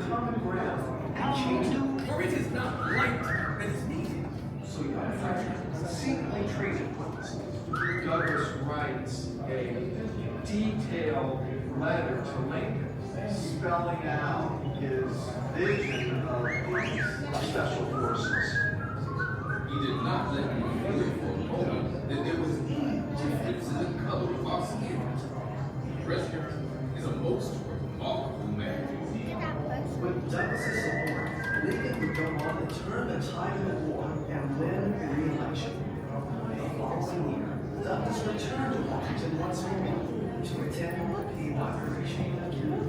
common ground and change it. It is not light that is needed. So you have secretly traded points. Douglas writes a detailed letter to Lincoln spelling out his vision of special forces. He did not let me feel for a moment that there was any difference in the color of our skin. The president is a most remarkable man. With Douglas's support, Lincoln would go on to turn the tide of the war and win re-election. The following year, Douglas returned to Washington once more to attend the inauguration.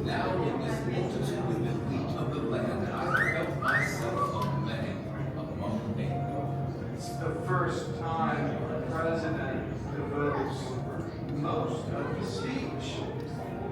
Now in this multitude with the wheat of the land, I felt myself a man among men. It's the first time a president devotes most of the speech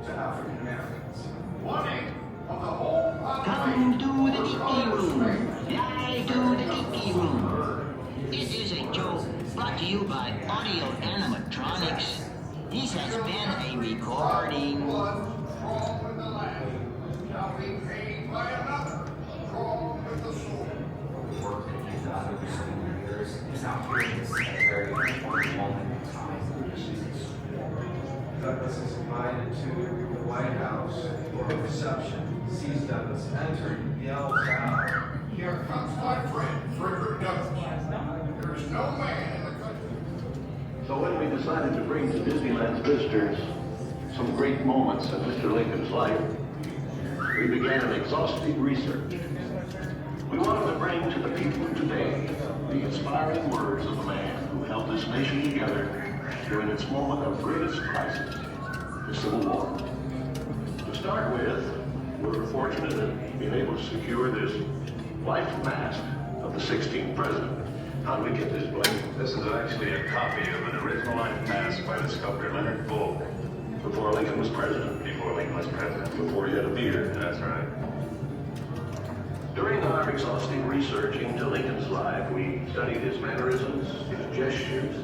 to African Americans. Warning of the whole Come to the tiki room. Fly to the tiki room. It is a joke brought to you by Audio Animatronics. This has been a recording. blood drawn with the land shall be paid by another drawn with the sword. Work that he's done over so many years is now here at a very important moment in time. Douglas is invited to the White House for a reception. Sees Douglas entering, yells out, Here comes my friend, Frederick Douglass. There is no man in the country. So when we decided to bring to Disneyland's visitors some great moments in Mr. Lincoln's life, we began an exhaustive research. We wanted to bring to the people of today the inspiring words of the man who held this nation together during its moment of greatest crisis, the Civil War. To start with, we're fortunate in being able to secure this life mask of the 16th president. How do we get this, Blake? This is actually a copy of an original life mask by the sculptor Leonard Bull. Before Lincoln was president. Before Lincoln was president. Before he had a beard. That's right. During our exhaustive research into Lincoln's life, we studied his mannerisms, his gestures,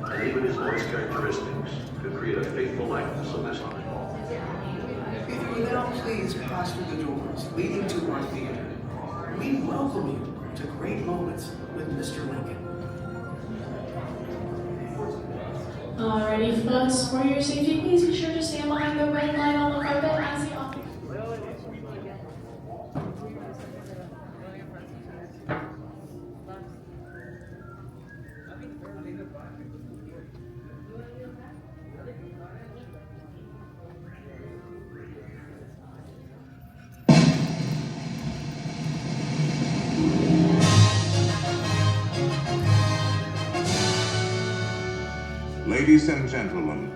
and even his voice characteristics to create a faithful likeness of this man. if you will now please pass through the doors leading to our theater, we welcome you to Great Moments with Mr. Lincoln. Alrighty, folks, for your safety, please be sure to stand behind the red line on the carpet as the officer. Ladies and gentlemen,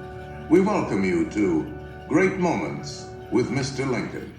we welcome you to Great Moments with Mr. Lincoln.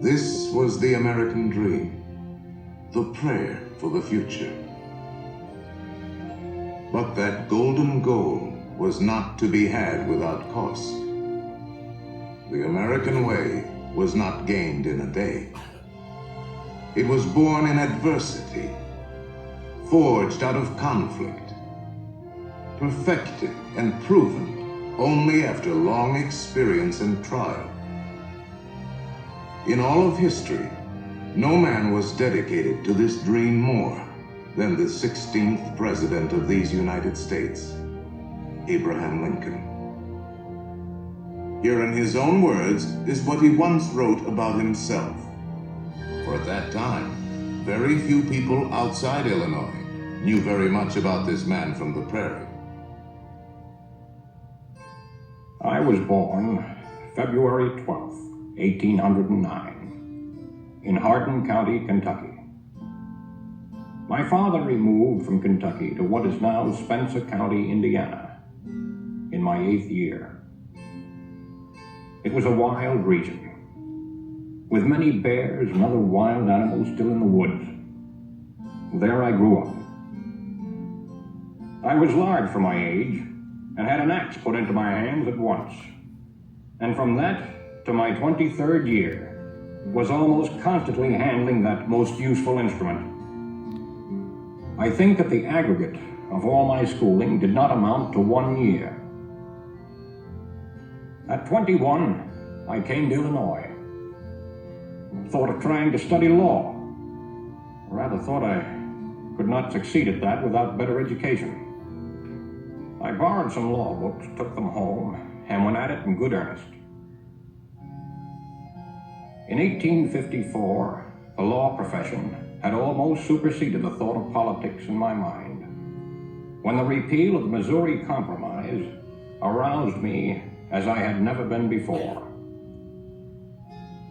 This was the American dream, the prayer for the future. But that golden goal was not to be had without cost. The American way was not gained in a day. It was born in adversity, forged out of conflict, perfected and proven only after long experience and trial. In all of history, no man was dedicated to this dream more than the 16th President of these United States, Abraham Lincoln. Here in his own words is what he once wrote about himself. For at that time, very few people outside Illinois knew very much about this man from the prairie. I was born February 12th, 1809, in Hardin County, Kentucky. My father removed from Kentucky to what is now Spencer County, Indiana, in my 8th year. It was a wild region, with many bears and other wild animals still in the woods. There I grew up. I was large for my age, and had an axe put into my hands at once. And from that to my 23rd year, was almost constantly handling that most useful instrument. I think that the aggregate of all my schooling did not amount to 1 year. At 21, I came to Illinois. Thought of trying to study law. Rather thought I could not succeed at that without better education. I borrowed some law books, took them home, and went at it in good earnest. In 1854, the law profession had almost superseded the thought of politics in my mind, when the repeal of the Missouri Compromise aroused me as I had never been before.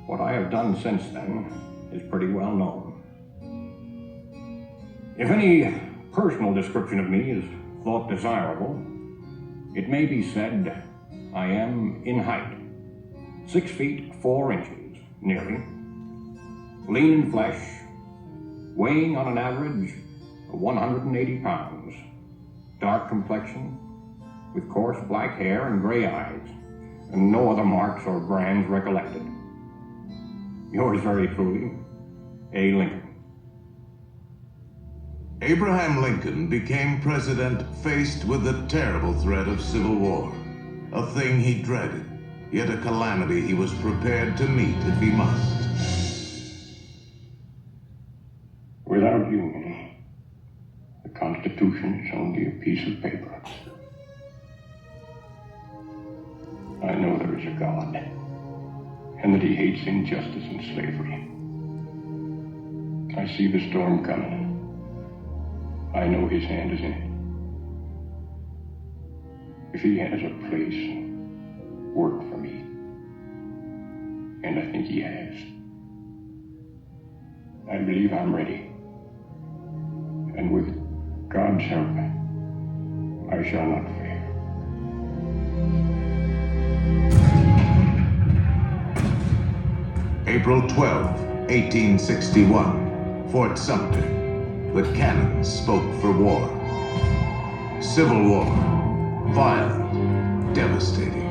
What I have done since then is pretty well known. If any personal description of me is thought desirable, it may be said I am in height, 6 feet 4 inches, nearly, lean in flesh, weighing on an average of 180 pounds, dark complexion, with coarse black hair and gray eyes, and no other marks or brands recollected. Yours very truly, A. Lincoln. Abraham Lincoln became president faced with the terrible threat of civil war, a thing he dreaded, yet a calamity he was prepared to meet if he must. Without union, the Constitution is only a piece of paper. I know there is a God, and that he hates injustice and slavery. I see the storm coming. I know his hand is in it. If he has a place, work for me. And I think he has. I believe I'm ready. And with God's help, I shall not fail. April 12, 1861, Fort Sumter. The cannons spoke for war. Civil war, violent, devastating.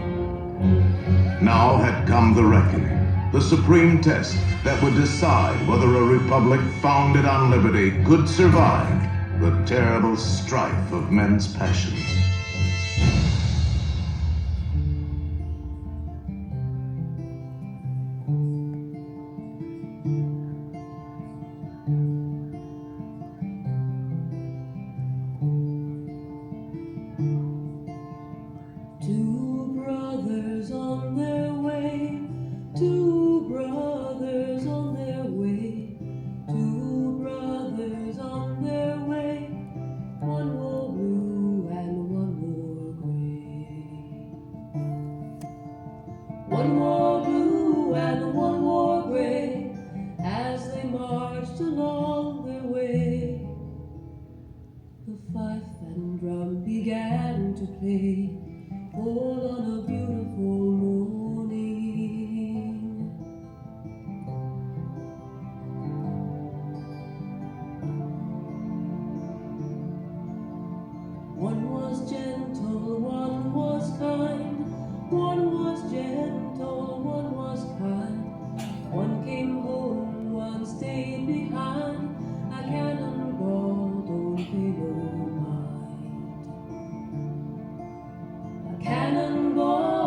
Now had come the reckoning, the supreme test that would decide whether a republic founded on liberty could survive the terrible strife of men's passions. One more blue and one more gray, as they marched along their way. The fife and drum began to play, all on a beautiful morning. One was gentle, one was kind, one was gentle, one was kind. One came home, one stayed behind. A cannonball don't pay no mind. A cannonball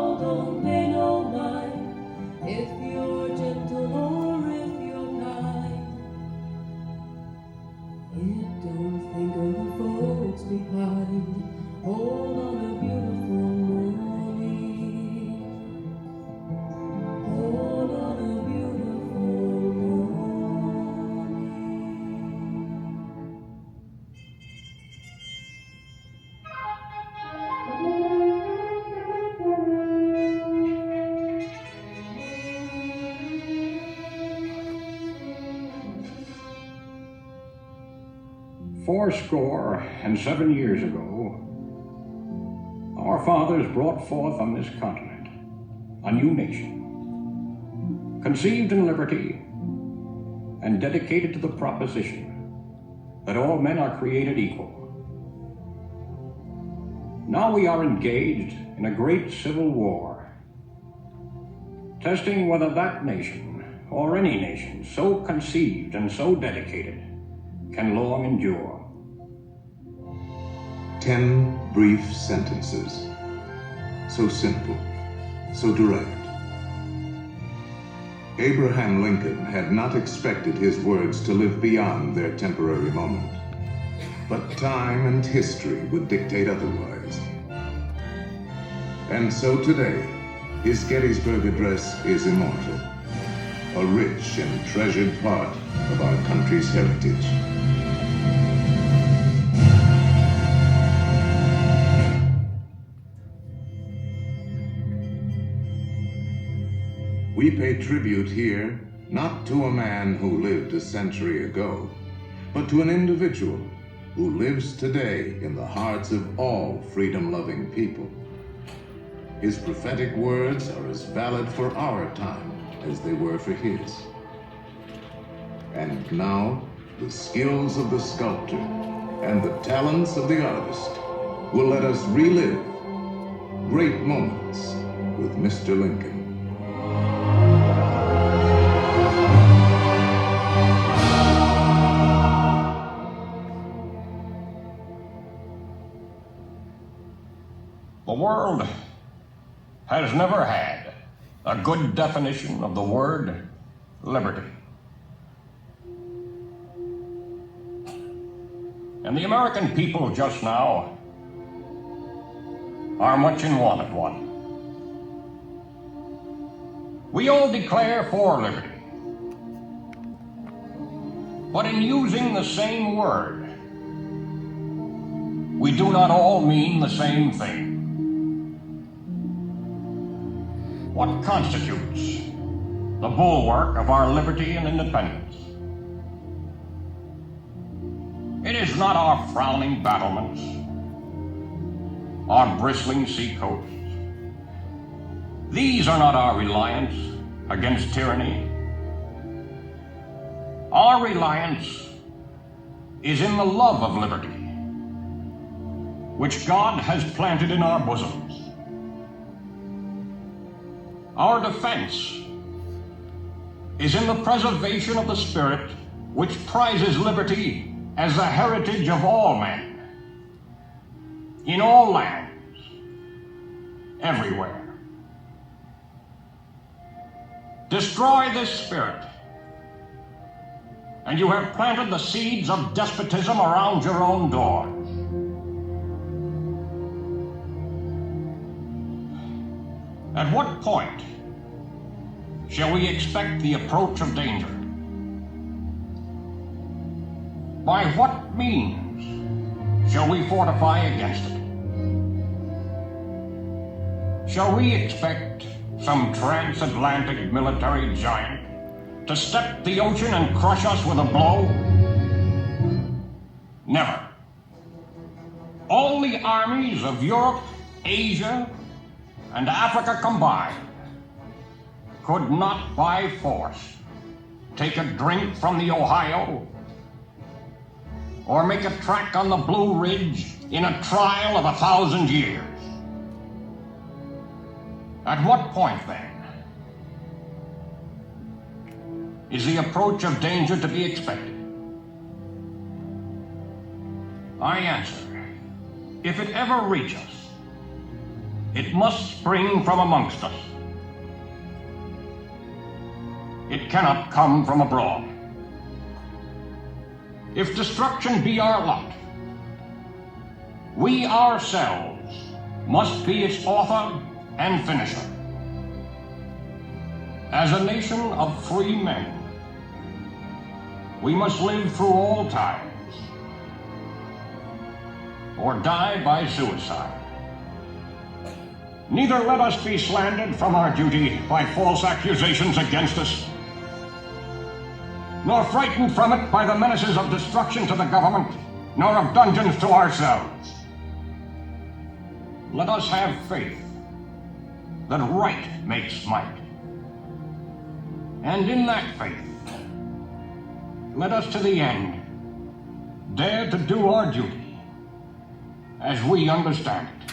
407 years ago, our fathers brought forth on this continent a new nation, conceived in liberty and dedicated to the proposition that all men are created equal. Now we are engaged in a great civil war, testing whether that nation, or any nation so conceived and so dedicated, can long endure. 10 brief sentences, so simple, so direct. Abraham Lincoln had not expected his words to live beyond their temporary moment, but time and history would dictate otherwise. And so today, his Gettysburg Address is immortal, a rich and treasured part of our country's heritage. We pay tribute here not to a man who lived a century ago, but to an individual who lives today in the hearts of all freedom-loving people. His prophetic words are as valid for our time as they were for his. And now, the skills of the sculptor and the talents of the artist will let us relive great moments with Mr. Lincoln. The world has never had a good definition of the word liberty. And the American people just now are much in want of one. We all declare for liberty, but in using the same word, we do not all mean the same thing. What constitutes the bulwark of our liberty and independence? It is not our frowning battlements, our bristling seacoasts. These are not our reliance against tyranny. Our reliance is in the love of liberty, which God has planted in our bosoms. Our defense is in the preservation of the spirit which prizes liberty as the heritage of all men, in all lands, everywhere. Destroy this spirit, and you have planted the seeds of despotism around your own doors. At what point shall we expect the approach of danger? By what means shall we fortify against it? Shall we expect some transatlantic military giant to step the ocean and crush us with a blow? Never. All the armies of Europe, Asia, and Africa combined could not by force take a drink from the Ohio or make a track on the Blue Ridge in a trial of 1,000 years. At what point, then, is the approach of danger to be expected? I answer, if it ever reach us, it must spring from amongst us. It cannot come from abroad. If destruction be our lot, we ourselves must be its author and finisher. As a nation of free men, we must live through all times, or die by suicide. Neither let us be slandered from our duty by false accusations against us, nor frightened from it by the menaces of destruction to the government, nor of dungeons to ourselves. Let us have faith that right makes might. And in that faith, let us to the end dare to do our duty as we understand it.